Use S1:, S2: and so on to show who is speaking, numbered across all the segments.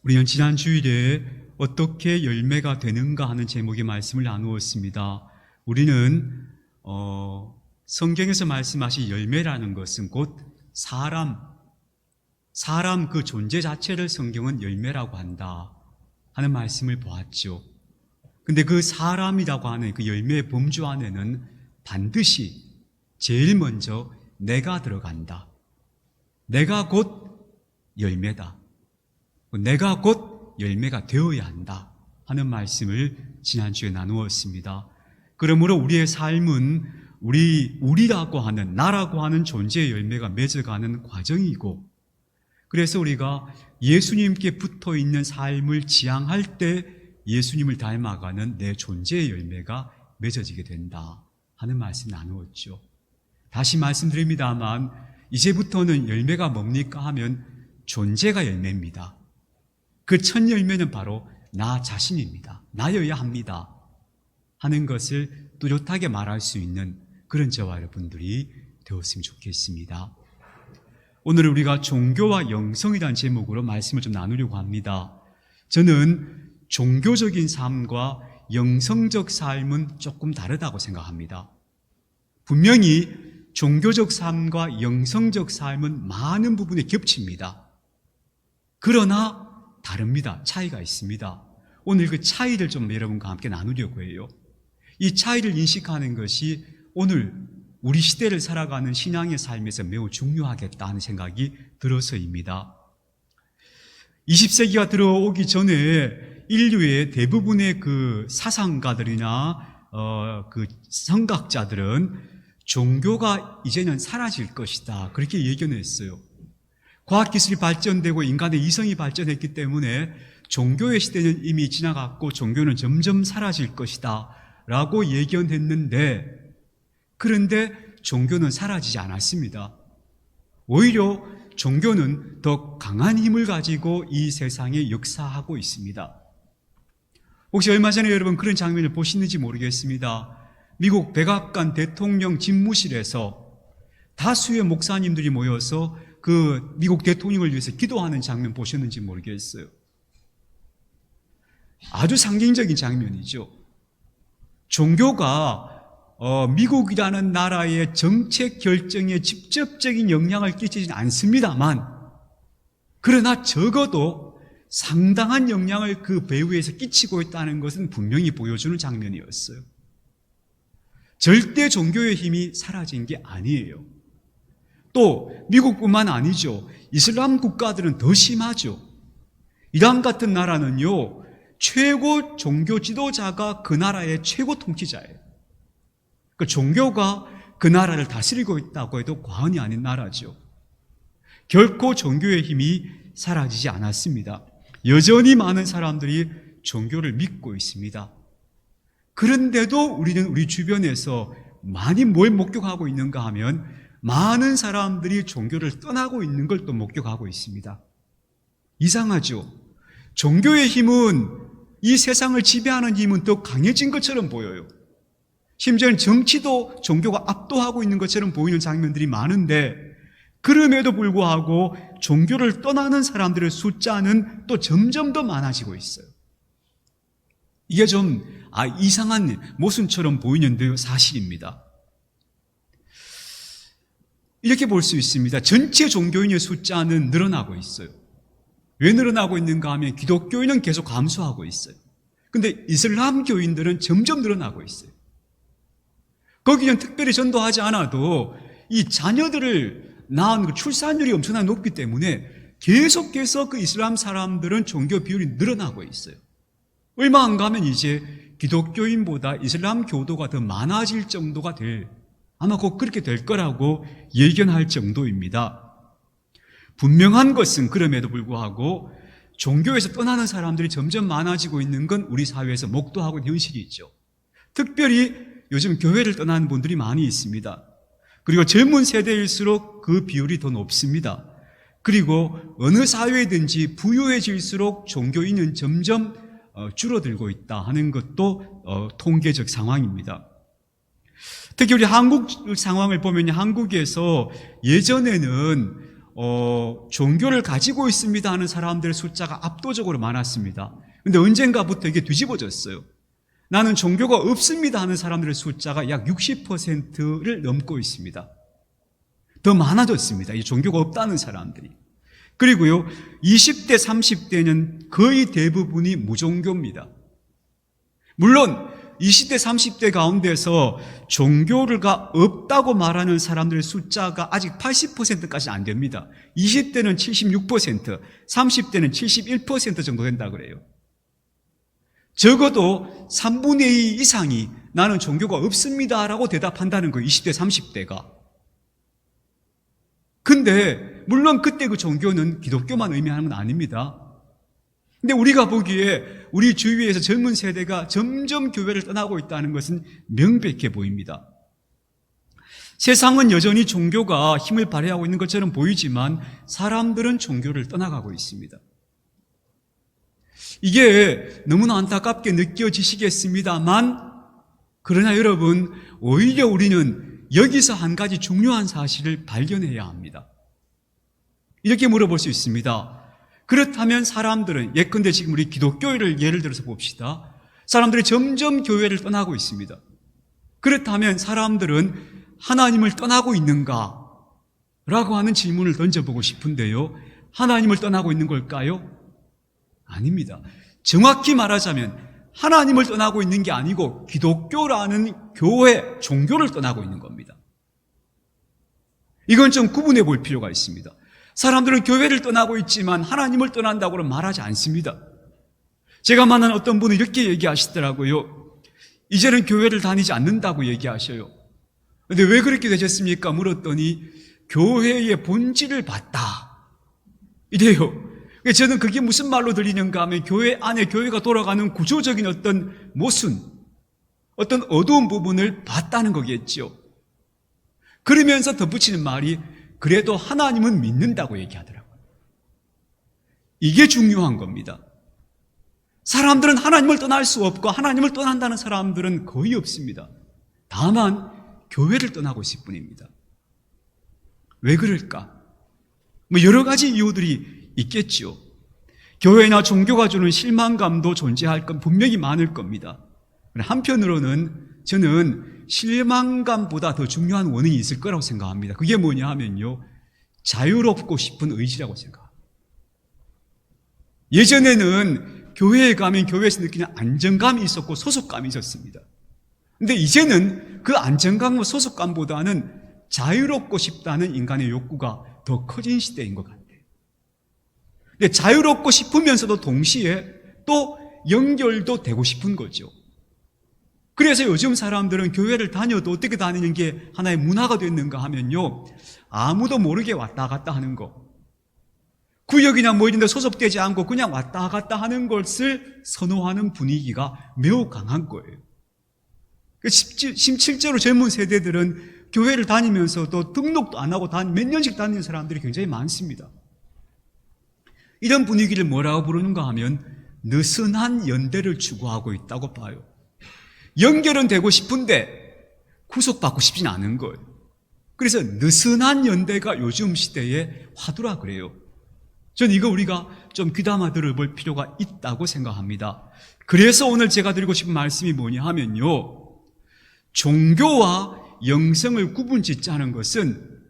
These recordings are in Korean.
S1: 우리는 지난 주일에 어떻게 열매가 되는가 하는 제목의 말씀을 나누었습니다. 우리는 성경에서 말씀하신 열매라는 것은 곧 사람 그 존재 자체를 성경은 열매라고 한다 하는 말씀을 보았죠. 근데 그 사람이라고 하는 그 열매의 범주 안에는 반드시 제일 먼저 내가 들어간다. 내가 곧 열매다. 내가 곧 열매가 되어야 한다 하는 말씀을 지난주에 나누었습니다. 그러므로 우리의 삶은 우리라고 하는, 나라고 하는 존재의 열매가 맺어가는 과정이고, 그래서 우리가 예수님께 붙어 있는 삶을 지향할 때 예수님을 닮아가는 내 존재의 열매가 맺어지게 된다 하는 말씀 나누었죠. 다시 말씀드립니다만 이제부터는 열매가 뭡니까 하면 존재가 열매입니다. 그 첫 열매는 바로 나 자신입니다. 나여야 합니다 하는 것을 뚜렷하게 말할 수 있는 그런 저와 여러분들이 되었으면 좋겠습니다. 오늘 우리가 종교와 영성이라는 제목으로 말씀을 좀 나누려고 합니다. 저는 종교적인 삶과 영성적 삶은 조금 다르다고 생각합니다. 분명히 종교적 삶과 영성적 삶은 많은 부분에 겹칩니다. 그러나 다릅니다. 차이가 있습니다. 오늘 그 차이를 좀 여러분과 함께 나누려고 해요. 이 차이를 인식하는 것이 오늘 우리 시대를 살아가는 신앙의 삶에서 매우 중요하겠다는 생각이 들어서입니다. 20세기가 들어오기 전에 인류의 대부분의 그 사상가들이나 그 성각자들은 종교가 이제는 사라질 것이다 그렇게 예견했어요. 과학기술이 발전되고 인간의 이성이 발전했기 때문에 종교의 시대는 이미 지나갔고 종교는 점점 사라질 것이다 라고 예견했는데, 그런데 종교는 사라지지 않았습니다. 오히려 종교는 더 강한 힘을 가지고 이 세상에 역사하고 있습니다. 혹시 얼마 전에 여러분 그런 장면을 보시는지 모르겠습니다. 미국 백악관 대통령 집무실에서 다수의 목사님들이 모여서 그 미국 대통령을 위해서 기도하는 장면 보셨는지 모르겠어요. 아주 상징적인 장면이죠. 종교가 미국이라는 나라의 정책 결정에 직접적인 영향을 끼치지는 않습니다만, 그러나 적어도 상당한 영향을 그 배후에서 끼치고 있다는 것은 분명히 보여주는 장면이었어요. 절대 종교의 힘이 사라진 게 아니에요. 또 미국뿐만 아니죠. 이슬람 국가들은 더 심하죠. 이란 같은 나라는요, 최고 종교 지도자가 그 나라의 최고 통치자예요. 그 종교가 그 나라를 다스리고 있다고 해도 과언이 아닌 나라죠. 결코 종교의 힘이 사라지지 않았습니다. 여전히 많은 사람들이 종교를 믿고 있습니다. 그런데도 우리는 우리 주변에서 많이 뭘 목격하고 있는가 하면 많은 사람들이 종교를 떠나고 있는 걸 또 목격하고 있습니다. 이상하죠? 종교의 힘은, 이 세상을 지배하는 힘은 더 강해진 것처럼 보여요. 심지어는 정치도 종교가 압도하고 있는 것처럼 보이는 장면들이 많은데, 그럼에도 불구하고 종교를 떠나는 사람들의 숫자는 또 점점 더 많아지고 있어요. 이게 좀 이상한 모순처럼 보이는데요, 사실입니다. 이렇게 볼 수 있습니다. 전체 종교인의 숫자는 늘어나고 있어요. 왜 늘어나고 있는가 하면 기독교인은 계속 감소하고 있어요. 근데 이슬람 교인들은 점점 늘어나고 있어요. 거기는 특별히 전도하지 않아도 이 자녀들을 낳은 그 출산율이 엄청나게 높기 때문에 계속해서 그 이슬람 사람들은 종교 비율이 늘어나고 있어요. 얼마 안 가면 이제 기독교인보다 이슬람 교도가 더 많아질 정도가 아마 곧 그렇게 될 거라고 예견할 정도입니다. 분명한 것은 그럼에도 불구하고 종교에서 떠나는 사람들이 점점 많아지고 있는 건 우리 사회에서 목도하고 있는 현실이 있죠. 특별히 요즘 교회를 떠나는 분들이 많이 있습니다. 그리고 젊은 세대일수록 그 비율이 더 높습니다. 그리고 어느 사회든지 부유해질수록 종교인은 점점 줄어들고 있다 하는 것도 통계적 상황입니다. 특히 우리 한국 상황을 보면 한국에서 예전에는 종교를 가지고 있습니다 하는 사람들의 숫자가 압도적으로 많았습니다. 근데 언젠가부터 이게 뒤집어졌어요. 나는 종교가 없습니다 하는 사람들의 숫자가 약 60%를 넘고 있습니다. 더 많아졌습니다. 이 종교가 없다는 사람들이. 그리고요, 20대, 30대는 거의 대부분이 무종교입니다. 물론 20대, 30대 가운데서 종교가 없다고 말하는 사람들의 숫자가 아직 80%까지 안 됩니다. 20대는 76%, 30대는 71% 정도 된다 그래요. 적어도 3분의 2 이상이 나는 종교가 없습니다라고 대답한다는 거예요. 20대, 30대가. 근데 물론 그때 그 종교는 기독교만 의미하는 건 아닙니다. 근데 우리가 보기에 우리 주위에서 젊은 세대가 점점 교회를 떠나고 있다는 것은 명백해 보입니다. 세상은 여전히 종교가 힘을 발휘하고 있는 것처럼 보이지만 사람들은 종교를 떠나가고 있습니다. 이게 너무나 안타깝게 느껴지시겠습니다만, 그러나 여러분, 오히려 우리는 여기서 한 가지 중요한 사실을 발견해야 합니다. 이렇게 물어볼 수 있습니다. 그렇다면 사람들은, 예컨대 지금 우리 기독교를 예를 들어서 봅시다. 사람들이 점점 교회를 떠나고 있습니다. 그렇다면 사람들은 하나님을 떠나고 있는가? 라고 하는 질문을 던져보고 싶은데요. 하나님을 떠나고 있는 걸까요? 아닙니다. 정확히 말하자면 하나님을 떠나고 있는 게 아니고 기독교라는 교회, 종교를 떠나고 있는 겁니다. 이건 좀 구분해 볼 필요가 있습니다. 사람들은 교회를 떠나고 있지만 하나님을 떠난다고는 말하지 않습니다. 제가 만난 어떤 분은 이렇게 얘기하시더라고요. 이제는 교회를 다니지 않는다고 얘기하셔요. 그런데 왜 그렇게 되셨습니까? 물었더니 교회의 본질을 봤다. 이래요. 저는 그게 무슨 말로 들리는가 하면 교회 안에 교회가 돌아가는 구조적인 어떤 모순, 어떤 어두운 부분을 봤다는 거겠죠. 그러면서 덧붙이는 말이 그래도 하나님은 믿는다고 얘기하더라고요. 이게 중요한 겁니다. 사람들은 하나님을 떠날 수 없고 하나님을 떠난다는 사람들은 거의 없습니다. 다만 교회를 떠나고 있을 뿐입니다. 왜 그럴까? 여러 가지 이유들이 있겠죠. 교회나 종교가 주는 실망감도 존재할 건 분명히 많을 겁니다. 한편으로는 저는 실망감보다 더 중요한 원인이 있을 거라고 생각합니다. 그게 뭐냐 하면요, 자유롭고 싶은 의지라고 생각합니다. 예전에는 교회에 가면 교회에서 느끼는 안정감이 있었고 소속감이 있었습니다. 근데 이제는 그 안정감과 소속감보다는 자유롭고 싶다는 인간의 욕구가 더 커진 시대인 것 같아요. 근데 자유롭고 싶으면서도 동시에 또 연결도 되고 싶은 거죠. 그래서 요즘 사람들은 교회를 다녀도 어떻게 다니는 게 하나의 문화가 됐는가 하면요, 아무도 모르게 왔다 갔다 하는 거, 구역이나 뭐 이런 데 소속되지 않고 그냥 왔다 갔다 하는 것을 선호하는 분위기가 매우 강한 거예요. 실제로 젊은 세대들은 교회를 다니면서도 등록도 안 하고 몇 년씩 다니는 사람들이 굉장히 많습니다. 이런 분위기를 뭐라고 부르는가 하면 느슨한 연대를 추구하고 있다고 봐요. 연결은 되고 싶은데 구속받고 싶진 않은 거예요. 그래서 느슨한 연대가 요즘 시대의 화두라 그래요. 저는 이거 우리가 좀 귀담아 들어볼 필요가 있다고 생각합니다. 그래서 오늘 제가 드리고 싶은 말씀이 뭐냐 하면요, 종교와 영성을 구분짓자는 것은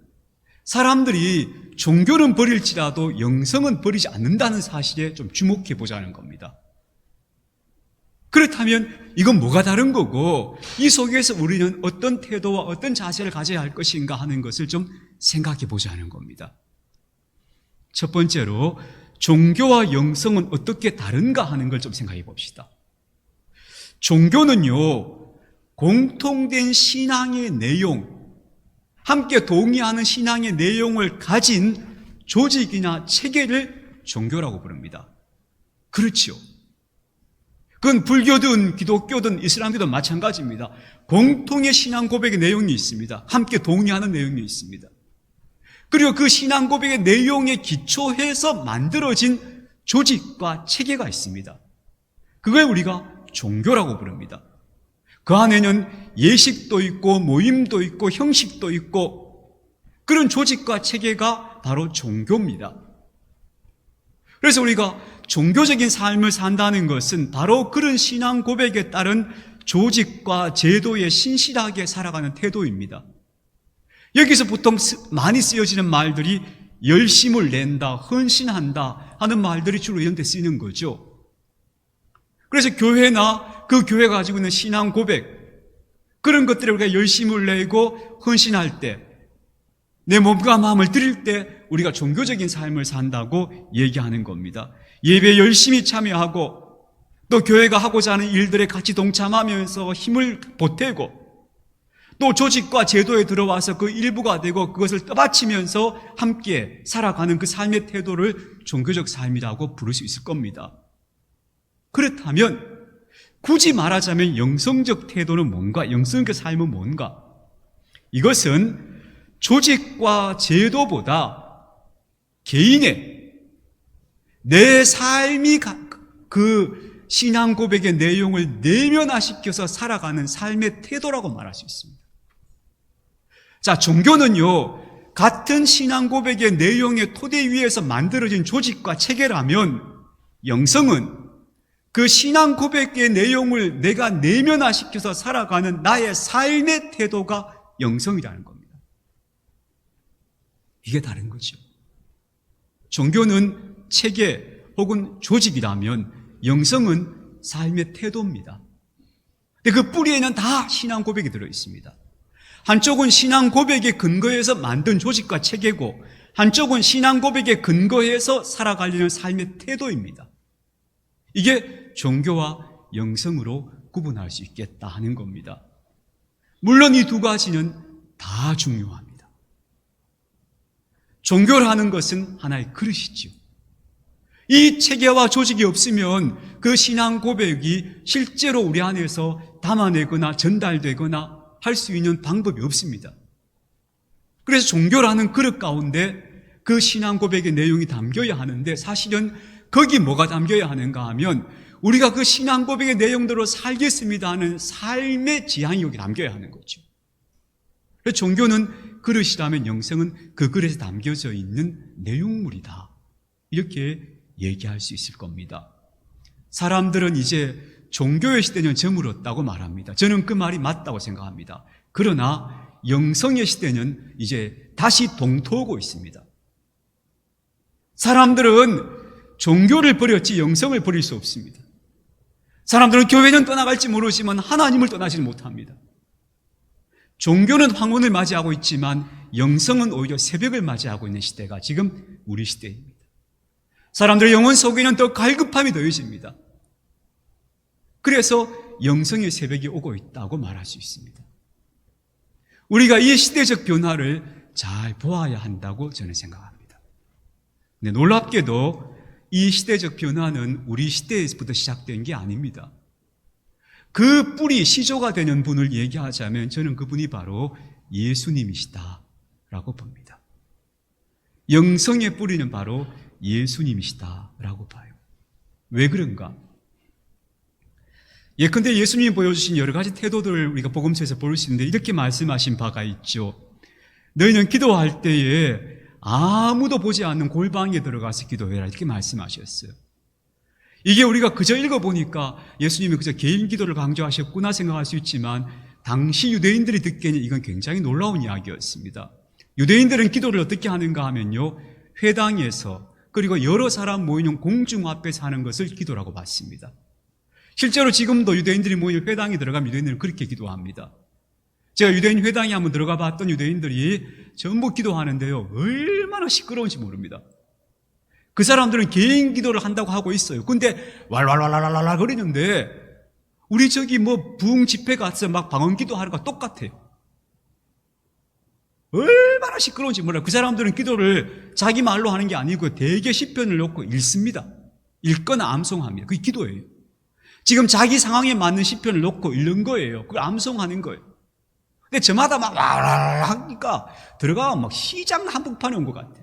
S1: 사람들이 종교는 버릴지라도 영성은 버리지 않는다는 사실에 좀 주목해 보자는 겁니다. 그렇다면 이건 뭐가 다른 거고 이 속에서 우리는 어떤 태도와 어떤 자세를 가져야 할 것인가 하는 것을 좀 생각해 보자는 겁니다. 첫 번째로 종교와 영성은 어떻게 다른가 하는 걸 좀 생각해 봅시다. 종교는요, 공통된 신앙의 내용, 함께 동의하는 신앙의 내용을 가진 조직이나 체계를 종교라고 부릅니다. 그렇죠. 그건 불교든 기독교든 이슬람교든 마찬가지입니다. 공통의 신앙 고백의 내용이 있습니다. 함께 동의하는 내용이 있습니다. 그리고 그 신앙 고백의 내용에 기초해서 만들어진 조직과 체계가 있습니다. 그걸 우리가 종교라고 부릅니다. 그 안에는 예식도 있고 모임도 있고 형식도 있고 그런 조직과 체계가 바로 종교입니다. 그래서 우리가 종교적인 삶을 산다는 것은 바로 그런 신앙 고백에 따른 조직과 제도에 신실하게 살아가는 태도입니다. 여기서 보통 많이 쓰여지는 말들이 열심을 낸다, 헌신한다 하는 말들이 주로 이런 데 쓰이는 거죠. 그래서 교회나 그 교회가 가지고 있는 신앙 고백, 그런 것들을 우리가 열심을 내고 헌신할 때, 내 몸과 마음을 드릴 때 우리가 종교적인 삶을 산다고 얘기하는 겁니다. 예배에 열심히 참여하고 또 교회가 하고자 하는 일들에 같이 동참하면서 힘을 보태고 또 조직과 제도에 들어와서 그 일부가 되고 그것을 떠받치면서 함께 살아가는 그 삶의 태도를 종교적 삶이라고 부를 수 있을 겁니다. 그렇다면 굳이 말하자면 영성적 태도는 뭔가? 영성적 삶은 뭔가? 이것은 조직과 제도보다 개인의 내 삶이 그 신앙 고백의 내용을 내면화시켜서 살아가는 삶의 태도라고 말할 수 있습니다. 자, 종교는요, 같은 신앙 고백의 내용의 토대 위에서 만들어진 조직과 체계라면 영성은 그 신앙 고백의 내용을 내가 내면화시켜서 살아가는 나의 삶의 태도가 영성이라는 겁니다. 이게 다른 거죠. 종교는 체계 혹은 조직이라면 영성은 삶의 태도입니다. 근데 그 뿌리에는 다 신앙 고백이 들어 있습니다. 한쪽은 신앙 고백에 근거해서 만든 조직과 체계고 한쪽은 신앙 고백에 근거해서 살아가려는 삶의 태도입니다. 이게 종교와 영성으로 구분할 수 있겠다 하는 겁니다. 물론 이 두 가지는 다 중요합니다. 종교라는 것은 하나의 그릇이죠. 이 체계와 조직이 없으면 그 신앙 고백이 실제로 우리 안에서 담아내거나 전달되거나 할 수 있는 방법이 없습니다. 그래서 종교라는 그릇 가운데 그 신앙 고백의 내용이 담겨야 하는데 사실은 거기 뭐가 담겨야 하는가 하면 우리가 그 신앙 고백의 내용대로 살겠습니다 하는 삶의 지향이 여기 담겨야 하는 거죠. 그래서 종교는 그릇이라면 영성은 그 그릇에 담겨져 있는 내용물이다. 이렇게 얘기할 수 있을 겁니다. 사람들은 이제 종교의 시대는 저물었다고 말합니다. 저는 그 말이 맞다고 생각합니다. 그러나 영성의 시대는 이제 다시 동토하고 있습니다. 사람들은 종교를 버렸지 영성을 버릴 수 없습니다. 사람들은 교회는 떠나갈지 모르지만 하나님을 떠나지 못합니다. 종교는 황혼을 맞이하고 있지만 영성은 오히려 새벽을 맞이하고 있는 시대가 지금 우리 시대입니다. 사람들의 영혼 속에는 더 갈급함이 더해집니다. 그래서 영성의 새벽이 오고 있다고 말할 수 있습니다. 우리가 이 시대적 변화를 잘 보아야 한다고 저는 생각합니다. 근데 놀랍게도 이 시대적 변화는 우리 시대에서부터 시작된 게 아닙니다. 그 뿌리, 시조가 되는 분을 얘기하자면 저는 그분이 바로 예수님이시다라고 봅니다. 영성의 뿌리는 바로 예수님이시다라고 봐요. 왜 그런가? 예컨대 예수님이 보여주신 여러 가지 태도들을 우리가 복음서에서 볼 수 있는데 이렇게 말씀하신 바가 있죠. 너희는 기도할 때에 아무도 보지 않는 골방에 들어가서 기도해라 이렇게 말씀하셨어요. 이게 우리가 그저 읽어보니까 예수님이 그저 개인 기도를 강조하셨구나 생각할 수 있지만 당시 유대인들이 듣기에는 이건 굉장히 놀라운 이야기였습니다. 유대인들은 기도를 어떻게 하는가 하면요, 회당에서 그리고 여러 사람 모이는 공중 앞에서 하는 것을 기도라고 봤습니다. 실제로 지금도 유대인들이 모이는 회당에 들어가면 유대인들은 그렇게 기도합니다. 제가 유대인 회당에 한번 들어가 봤던 유대인들이 전부 기도하는데요, 얼마나 시끄러운지 모릅니다. 그 사람들은 개인 기도를 한다고 하고 있어요. 근데 왈왈왈랄랄 거리는데 우리 저기 뭐 부흥 집회 가서 막 방언 기도하는 거 똑같아요. 얼마나 시끄러운지 몰라요. 그 사람들은 기도를 자기 말로 하는 게 아니고 대개 시편을 놓고 읽습니다. 읽거나 암송합니다. 그게 기도예요. 지금 자기 상황에 맞는 시편을 놓고 읽는 거예요. 그걸 암송하는 거예요. 근데 저마다 막 와랄 하니까 들어가면 막 시장 한복판에 온 것 같아요.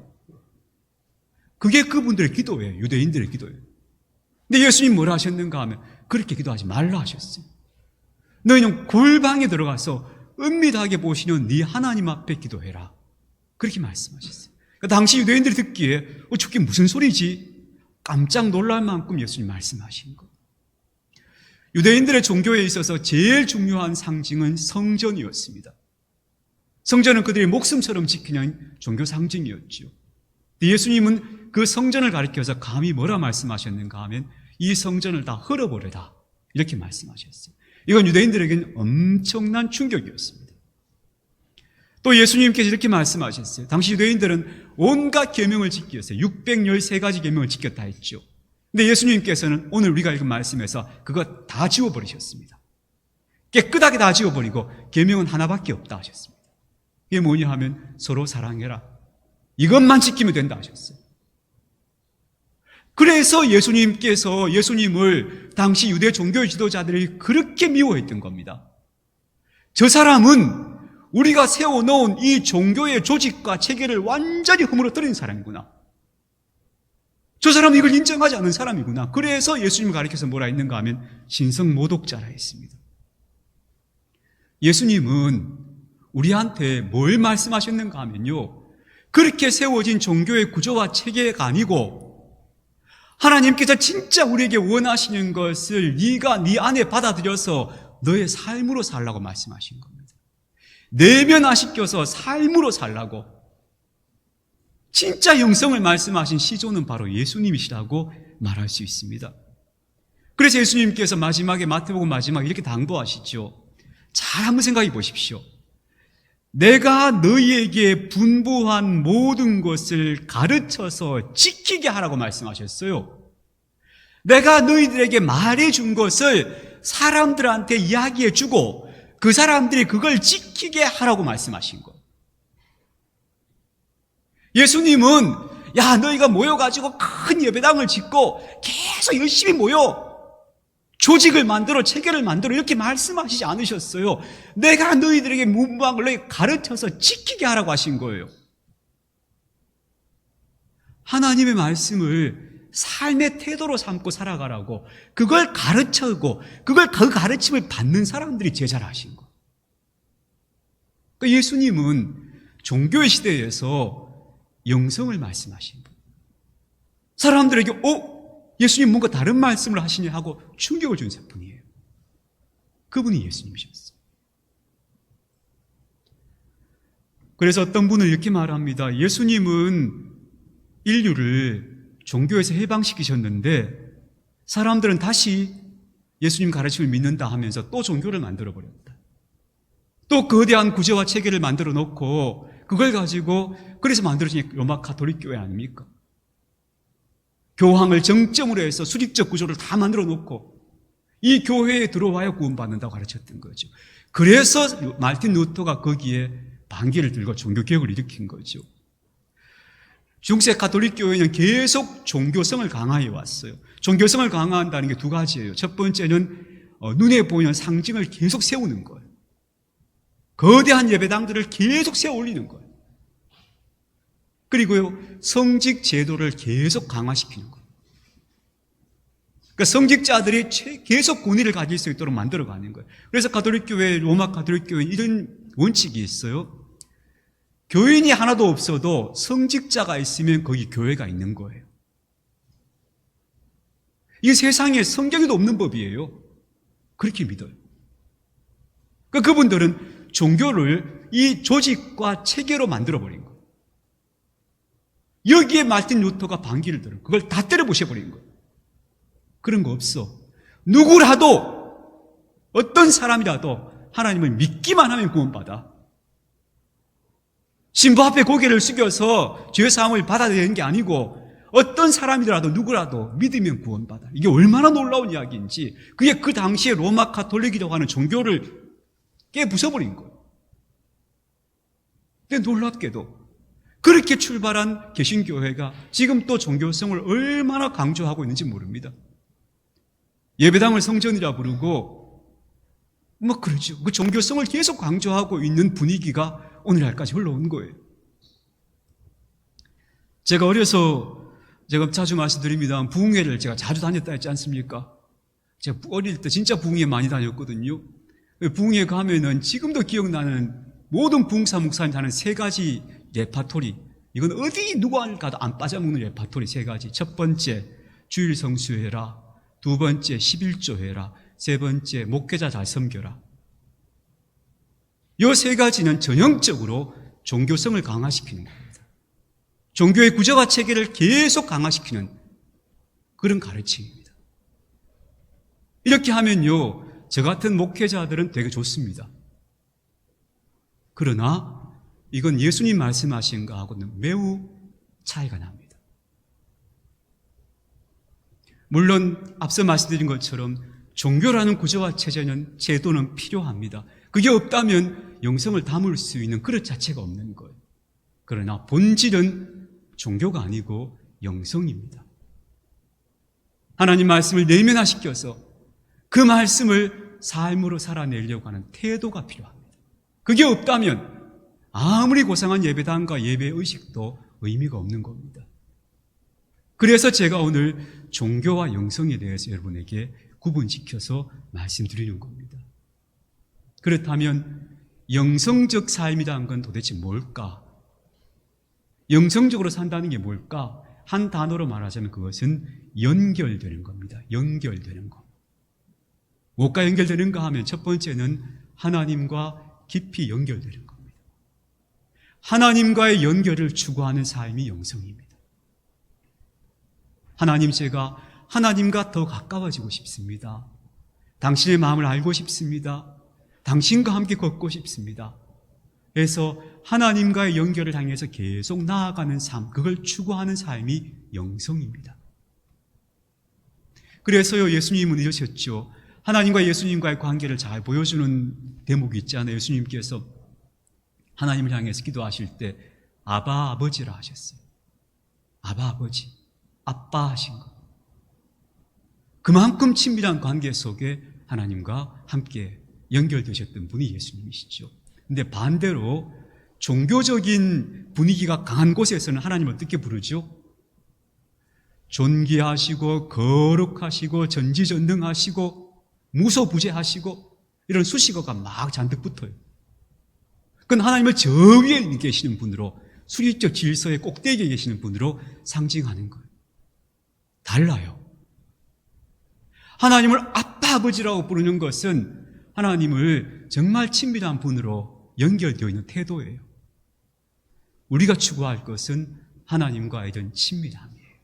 S1: 그게 그분들의 기도예요. 유대인들의 기도예요. 근데 예수님 뭐라 하셨는가 하면 그렇게 기도하지 말라 하셨어요. 너희는 골방에 들어가서 은밀하게 보시는 네 하나님 앞에 기도해라. 그렇게 말씀하셨어요. 당시 유대인들이 듣기에 저게 무슨 소리지? 깜짝 놀랄 만큼 예수님 말씀하신 것. 유대인들의 종교에 있어서 제일 중요한 상징은 성전이었습니다. 성전은 그들의 목숨처럼 지키는 종교 상징이었죠. 예수님은 그 성전을 가리켜서 감히 뭐라 말씀하셨는가 하면 이 성전을 다 헐어버려라 이렇게 말씀하셨어요. 이건 유대인들에게는 엄청난 충격이었습니다. 또 예수님께서 이렇게 말씀하셨어요. 당시 유대인들은 온갖 계명을 지키기 위해서 613가지 계명을 지켰다 했죠. 근데 예수님께서는 오늘 우리가 읽은 말씀에서 그거 다 지워버리셨습니다. 깨끗하게 다 지워버리고 계명은 하나밖에 없다 하셨습니다. 이게 뭐냐 하면 서로 사랑해라. 이것만 지키면 된다 하셨어요. 그래서 예수님을 당시 유대 종교 지도자들이 그렇게 미워했던 겁니다. 저 사람은 우리가 세워놓은 이 종교의 조직과 체계를 완전히 허물어뜨린 사람이구나. 저 사람은 이걸 인정하지 않는 사람이구나. 그래서 예수님을 가리켜서 뭐라 했는가 하면 신성모독자라 했습니다. 예수님은 우리한테 뭘 말씀하셨는가 하면요, 그렇게 세워진 종교의 구조와 체계가 아니고 하나님께서 진짜 우리에게 원하시는 것을 네가 네 안에 받아들여서 너의 삶으로 살라고 말씀하신 겁니다. 내면화시켜서 삶으로 살라고. 진짜 영성을 말씀하신 시조는 바로 예수님이시라고 말할 수 있습니다. 그래서 예수님께서 마지막에 마태복음 마지막에 이렇게 당부하시죠. 잘 한번 생각해 보십시오. 내가 너희에게 분부한 모든 것을 가르쳐서 지키게 하라고 말씀하셨어요. 내가 너희들에게 말해준 것을 사람들한테 이야기해주고 그 사람들이 그걸 지키게 하라고 말씀하신 거예요. 예수님은 너희가 모여가지고 큰 예배당을 짓고 계속 열심히 모여 조직을 만들어 체계를 만들어 이렇게 말씀하시지 않으셨어요. 내가 너희들에게 분부한 걸 너희 가르쳐서 지키게 하라고 하신 거예요. 하나님의 말씀을 삶의 태도로 삼고 살아가라고 그걸 가르쳐고 그 가르침을 받는 사람들이 제자라 하신 거예요. 그러니까 예수님은 종교의 시대에서 영성을 말씀하신 거예요. 사람들에게 예수님 뭔가 다른 말씀을 하시냐 하고 충격을 준 분이에요. 그분이 예수님이셨어요. 그래서 어떤 분은 이렇게 말합니다. 예수님은 인류를 종교에서 해방시키셨는데 사람들은 다시 예수님 가르침을 믿는다 하면서 또 종교를 만들어버렸다. 또 거대한 구조와 체계를 만들어 놓고 그걸 가지고 그래서 만들어진 로마 가톨릭 교회 아닙니까? 교황을 정점으로 해서 수직적 구조를 다 만들어 놓고 이 교회에 들어와야 구원받는다고 가르쳤던 거죠. 그래서 마틴 루터가 거기에 반기를 들고 종교개혁을 일으킨 거죠. 중세 가톨릭 교회는 계속 종교성을 강화해 왔어요. 종교성을 강화한다는 게 두 가지예요. 첫 번째는 눈에 보이는 상징을 계속 세우는 거예요. 거대한 예배당들을 계속 세워 올리는 거예요. 그리고요, 성직 제도를 계속 강화시키는 거예요. 그러니까 성직자들이 계속 권위를 가질 수 있도록 만들어가는 거예요. 그래서 가톨릭 교회, 로마 가톨릭 교회는 이런 원칙이 있어요. 교인이 하나도 없어도 성직자가 있으면 거기 교회가 있는 거예요. 이게 세상에 성경에도 없는 법이에요. 그렇게 믿어요. 그러니까 그분들은 종교를 이 조직과 체계로 만들어버린 거예요. 여기에 마틴 루터가 반기를 들어 그걸 다 때려부셔버린 거예요. 그런 거 없어. 누구라도 어떤 사람이라도 하나님을 믿기만 하면 구원받아. 신부 앞에 고개를 숙여서 죄사함을 받아야 되는 게 아니고 어떤 사람이라도 누구라도 믿으면 구원받아. 이게 얼마나 놀라운 이야기인지 그게 그 당시에 로마 가톨릭이라고 하는 종교를 깨부숴버린 거예요. 근데 놀랍게도 그렇게 출발한 개신교회가 지금 또 종교성을 얼마나 강조하고 있는지 모릅니다. 예배당을 성전이라 부르고 그러죠. 그 종교성을 계속 강조하고 있는 분위기가 오늘날까지 흘러온 거예요. 제가 자주 말씀드립니다. 부흥회를 제가 자주 다녔다 했지 않습니까? 제가 어릴 때 진짜 부흥회 많이 다녔거든요. 부흥회 가면은 지금도 기억나는 모든 부흥사 목사님 하는 세 가지 레파토리, 이건 어디 누구 가도 안 빠져먹는 레파토리 세 가지. 첫 번째, 주일 성수해라. 두 번째, 11조 해라. 세 번째, 목회자 잘 섬겨라. 이 세 가지는 전형적으로 종교성을 강화시키는 겁니다. 종교의 구조와 체계를 계속 강화시키는 그런 가르침입니다. 이렇게 하면요, 저 같은 목회자들은 되게 좋습니다. 그러나 이건 예수님 말씀하신 것하고는 매우 차이가 납니다. 물론 앞서 말씀드린 것처럼 종교라는 구조와 체제는 제도는 필요합니다. 그게 없다면 영성을 담을 수 있는 그릇 자체가 없는 거예요. 그러나 본질은 종교가 아니고 영성입니다. 하나님 말씀을 내면화시켜서 그 말씀을 삶으로 살아내려고 하는 태도가 필요합니다. 그게 없다면 아무리 고상한 예배당과 예배의식도 의미가 없는 겁니다. 그래서 제가 오늘 종교와 영성에 대해서 여러분에게 구분시켜서 말씀드리는 겁니다. 그렇다면 영성적 삶이라는 건 도대체 뭘까? 영성적으로 산다는 게 뭘까? 한 단어로 말하자면 그것은 연결되는 겁니다. 연결되는 것. 뭐가 연결되는가 하면 첫 번째는 하나님과 깊이 연결되는 겁니다. 하나님과의 연결을 추구하는 삶이 영성입니다. 하나님, 제가 하나님과 더 가까워지고 싶습니다. 당신의 마음을 알고 싶습니다. 당신과 함께 걷고 싶습니다. 그래서 하나님과의 연결을 향해서 계속 나아가는 삶, 그걸 추구하는 삶이 영성입니다. 그래서요, 예수님은 이러셨죠. 하나님과 예수님과의 관계를 잘 보여주는 대목이 있잖아요. 예수님께서 하나님을 향해서 기도하실 때 아바 아버지라 하셨어요. 아바 아버지, 아빠 하신 것. 그만큼 친밀한 관계 속에 하나님과 함께 연결되셨던 분이 예수님이시죠. 근데 반대로 종교적인 분위기가 강한 곳에서는 하나님을 어떻게 부르죠? 존귀하시고 거룩하시고 전지전능하시고 무소부재하시고 이런 수식어가 막 잔뜩 붙어요. 그건 하나님을 저 위에 계시는 분으로, 수리적 질서의 꼭대기에 계시는 분으로 상징하는 거예요. 달라요. 하나님을 아빠 아버지라고 부르는 것은 하나님을 정말 친밀한 분으로 연결되어 있는 태도예요. 우리가 추구할 것은 하나님과의 이런 친밀함이에요.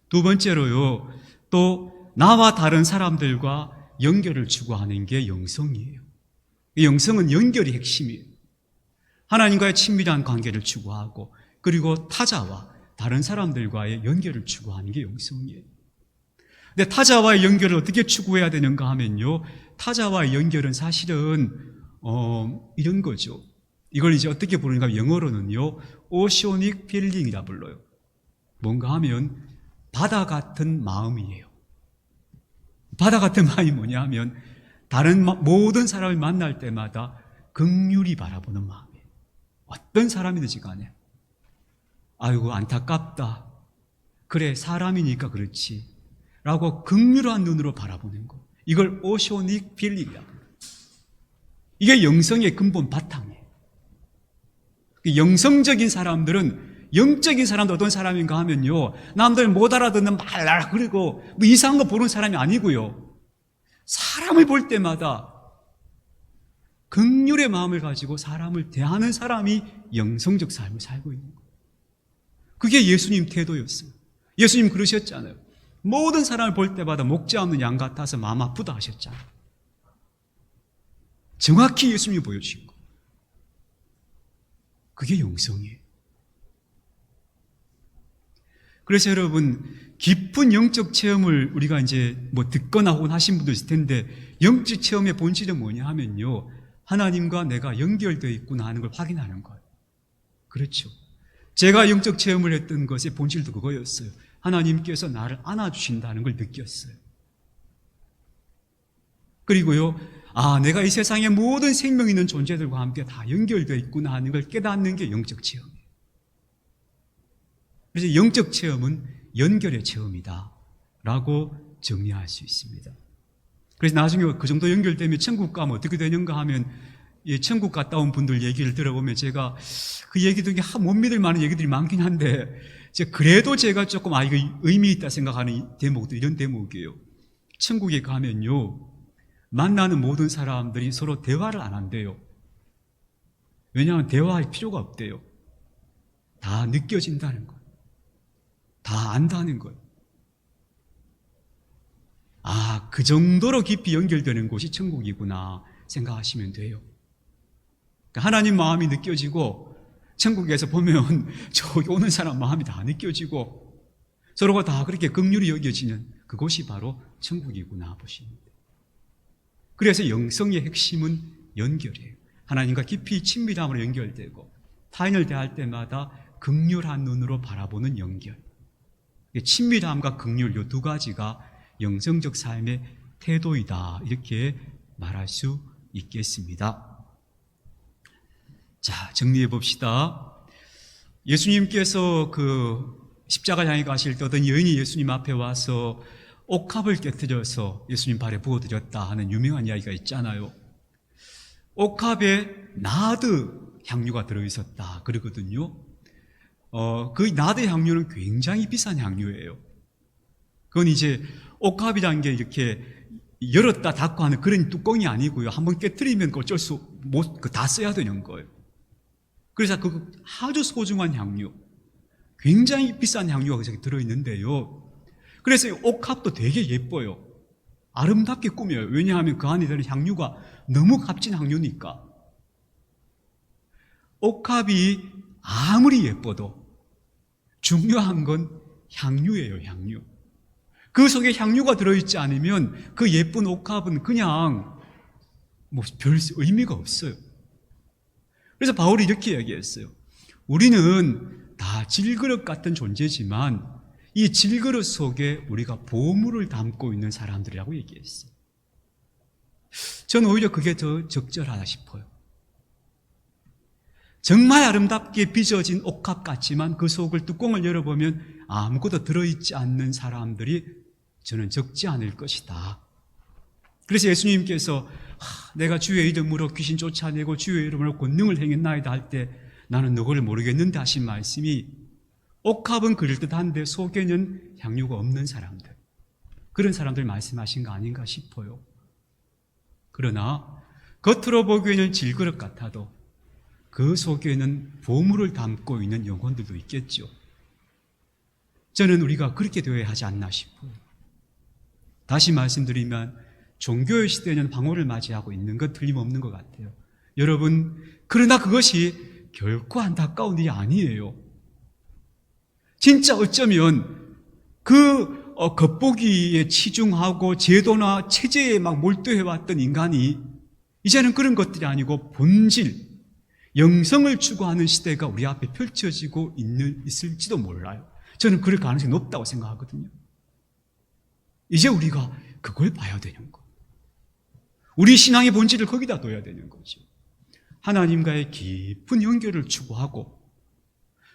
S1: 두 번째로요, 또 나와 다른 사람들과 연결을 추구하는 게 영성이에요. 이 영성은 연결이 핵심이에요. 하나님과의 친밀한 관계를 추구하고 그리고 타자와 다른 사람들과의 연결을 추구하는 게 영성이에요. 근데 타자와의 연결을 어떻게 추구해야 되는가 하면요, 타자와의 연결은 사실은 이런 거죠. 이걸 이제 어떻게 부르는가 하면 영어로는요, 오시오닉 필링이라 불러요. 뭔가 하면 바다 같은 마음이에요. 바다 같은 마음이 뭐냐 하면 다른 모든 사람을 만날 때마다 긍휼히 바라보는 마음이에요. 어떤 사람이든지 간에 아이고 안타깝다, 그래 사람이니까 그렇지 라고 긍휼한 눈으로 바라보는 것, 이걸 오시오닉 필링이라고 해요. 이게 영성의 근본 바탕이에요. 영성적인 사람들은, 영적인 사람도 어떤 사람인가 하면요, 남들 못 알아듣는 말 그리고 뭐 이상한 거 보는 사람이 아니고요, 사람을 볼 때마다 긍휼의 마음을 가지고 사람을 대하는 사람이 영성적 삶을 살고 있는 거예요. 그게 예수님 태도였어요. 예수님 그러셨잖아요. 모든 사람을 볼 때마다 목자 없는 양 같아서 마음 아프다 하셨잖아요. 정확히 예수님이 보여주신 거예요. 그게 영성이에요. 그래서 여러분, 깊은 영적 체험을 우리가 이제 뭐 듣거나 혹은 하신 분도 있을 텐데, 영적 체험의 본질은 뭐냐 하면요, 하나님과 내가 연결되어 있구나 하는 걸 확인하는 거예요. 그렇죠. 제가 영적 체험을 했던 것의 본질도 그거였어요. 하나님께서 나를 안아주신다는 걸 느꼈어요. 그리고요, 내가 이 세상의 모든 생명 있는 존재들과 함께 다 연결되어 있구나 하는 걸 깨닫는 게 영적 체험이에요. 그래서 영적 체험은 연결의 체험이다 라고 정리할 수 있습니다. 그래서 나중에 그 정도 연결되면 천국 가면 어떻게 되는가 하면 천국 갔다 온 분들 얘기를 들어보면 제가 그 얘기 중에 못 믿을 만한 얘기들이 많긴 한데, 그래도 제가 조금 이거 의미 있다 생각하는 대목도 이런 대목이에요. 천국에 가면요, 만나는 모든 사람들이 서로 대화를 안 한대요. 왜냐하면 대화할 필요가 없대요. 다 느껴진다는 거예요. 다 안다는 거예요. 그 정도로 깊이 연결되는 곳이 천국이구나 생각하시면 돼요. 그러니까 하나님 마음이 느껴지고, 천국에서 보면 저기 오는 사람 마음이 다 느껴지고, 서로가 다 그렇게 긍휼히 여겨지는 그곳이 바로 천국이구나 보시면 돼요. 그래서 영성의 핵심은 연결이에요. 하나님과 깊이 친밀함으로 연결되고, 타인을 대할 때마다 긍휼한 눈으로 바라보는 연결. 친밀함과 긍휼, 이 두 가지가 영성적 삶의 태도이다, 이렇게 말할 수 있겠습니다. 자, 정리해 봅시다. 예수님께서 그 십자가 향해 가실 때 어떤 여인이 예수님 앞에 와서 옥합을 깨뜨려서 예수님 발에 부어드렸다 하는 유명한 이야기가 있잖아요. 옥합에 나드 향유가 들어있었다 그러거든요. 그 나드 향유는 굉장히 비싼 향유예요. 그건 이제 옥합이라는 게 이렇게 열었다 닫고 하는 그런 뚜껑이 아니고요. 한번 깨뜨리면 어쩔 수 못, 다 써야 되는 거예요. 그래서 그 아주 소중한 향유, 굉장히 비싼 향유가 거기서 들어있는데요. 그래서 옥합도 되게 예뻐요. 아름답게 꾸며요. 왜냐하면 그 안에 들은 향유가 너무 값진 향유니까. 옥합이 아무리 예뻐도 중요한 건 향유예요, 향유. 그 속에 향유가 들어있지 않으면 그 예쁜 옥합은 그냥 별 의미가 없어요. 그래서 바울이 이렇게 이야기했어요. 우리는 다 질그릇 같은 존재지만 이 질그릇 속에 우리가 보물을 담고 있는 사람들이라고 얘기했어요. 저는 오히려 그게 더 적절하다 싶어요. 정말 아름답게 빚어진 옥합 같지만 그 속을 뚜껑을 열어보면 아무것도 들어있지 않는 사람들이 저는 적지 않을 것이다. 그래서 예수님께서 내가 주의 이름으로 귀신 쫓아내고 주의 이름으로 권능을 행했나이다 할 때 나는 너를 모르겠는데 하신 말씀이 옥합은 그럴듯한데 속에는 향유가 없는 사람들, 그런 사람들 말씀하신 거 아닌가 싶어요. 그러나 겉으로 보기에는 질그릇 같아도 그 속에는 보물을 담고 있는 영혼들도 있겠죠. 저는 우리가 그렇게 되어야 하지 않나 싶어요. 다시 말씀드리면 종교의 시대는 방울을 맞이하고 있는 것 틀림없는 것 같아요. 여러분, 그러나 그것이 결코 안타까운 일이 아니에요. 진짜 어쩌면 그 겉보기에 치중하고 제도나 체제에 막 몰두해왔던 인간이 이제는 그런 것들이 아니고 본질, 영성을 추구하는 시대가 우리 앞에 펼쳐지고 있을지도 몰라요. 저는 그럴 가능성이 높다고 생각하거든요. 이제 우리가 그걸 봐야 되는 거예요. 우리 신앙의 본질을 거기다 둬야 되는 거죠. 하나님과의 깊은 연결을 추구하고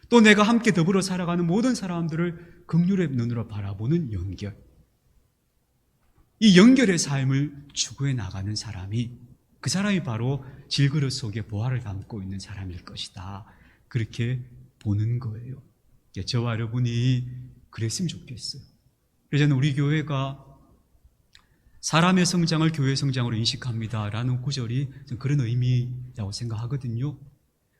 S1: 또 내가 함께 더불어 살아가는 모든 사람들을 긍휼의 눈으로 바라보는 연결. 이 연결의 삶을 추구해 나가는 사람이, 그 사람이 바로 질그릇 속에 보화를 담고 있는 사람일 것이다. 그렇게 보는 거예요. 저와 여러분이 그랬으면 좋겠어요. 그래서 저는 우리 교회가 사람의 성장을 교회의 성장으로 인식합니다라는 구절이 그런 의미라고 생각하거든요.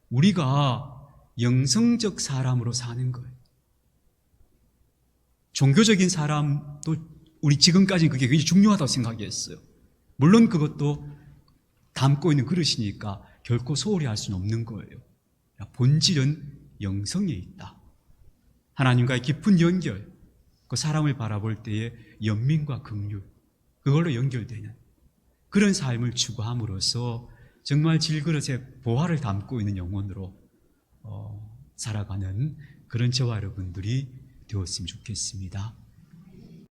S1: 우리가 영성적 사람으로 사는 거예요. 종교적인 사람도 우리 지금까지 그게 굉장히 중요하다고 생각했어요. 물론 그것도 담고 있는 그릇이니까 결코 소홀히 할 수는 없는 거예요. 본질은 영성에 있다. 하나님과의 깊은 연결, 그 사람을 바라볼 때의 연민과 긍휼, 그걸로 연결되는 그런 삶을 추구함으로써 정말 질그릇에 보화를 담고 있는 영혼으로 살아가는 그런 저와 여러분들이 되었으면 좋겠습니다.